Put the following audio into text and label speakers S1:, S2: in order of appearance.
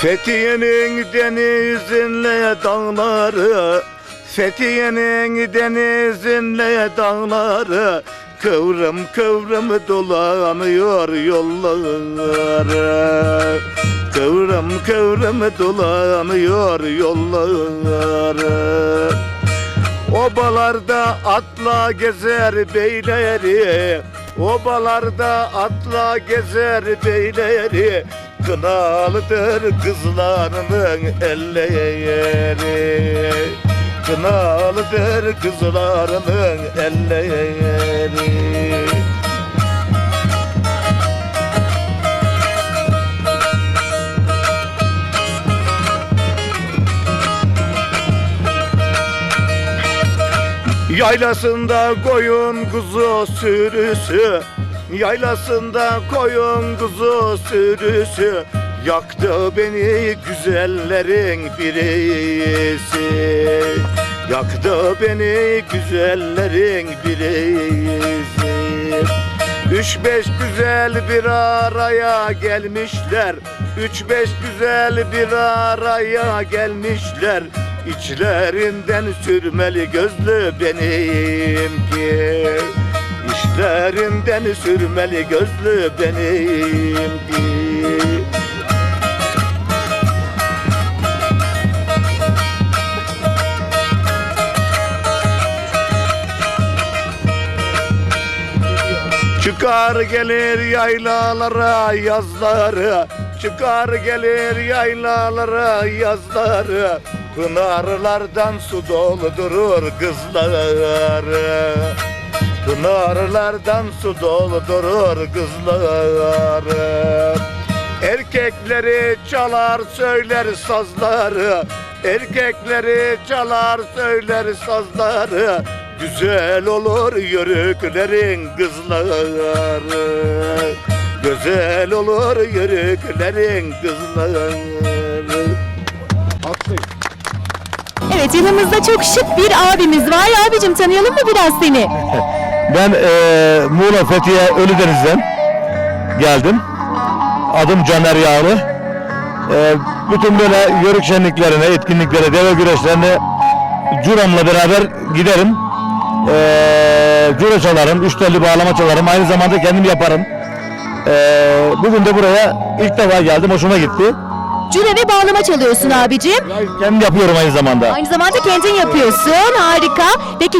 S1: Fethiye'nin denizinle dağları, Fethiye'nin denizinle dağları, kıvrım kıvrım dolanıyor yolları. Kıvrım kıvrım dolanıyor yolları. Obalarda atla gezer beyleri, obalarda atla gezer beyleri, kınalıdır kızlarının elleri. Kınalıdır kızlarının elleri. Yaylasında koyun kuzu sürüsü, yaylasında koyun kuzu sürüsü, yaktı beni güzellerin birisi. Yaktı beni güzellerin birisi. 3-5 güzel bir araya gelmişler, 3-5 güzel bir araya gelmişler. İçlerinden sürmeli gözlü benimki, İçlerinden sürmeli gözlü benimki. Çıkar gelir yaylalara yazları, çıkar gelir yaylalara yazları, pınarlardan su doldurur kızları. Pınarlardan su doldurur kızları. Erkekleri çalar söyler sazları, erkekleri çalar söyler sazları, güzel olur yörüklerin kızları. Güzel olur yörüklerin kızları.
S2: Evet, yanımızda çok şık bir abimiz var. Abicim, tanıyalım mı biraz seni?
S3: Ben Muğla Fethiye Ölüdeniz'den geldim. Adım Caner Yağlı. Bütün böyle yörük şenliklerine, etkinliklere, deve güreşlerine Curam'la beraber giderim. Cüre çalarım, 3 telli bağlama çalarım. Aynı zamanda kendim yaparım. Bugün de buraya ilk defa geldim, hoşuma gitti.
S2: Cüre ve bağlama çalıyorsun abicim.
S3: Kendim yapıyorum aynı zamanda.
S2: Aynı zamanda kendin yapıyorsun. Harika. Peki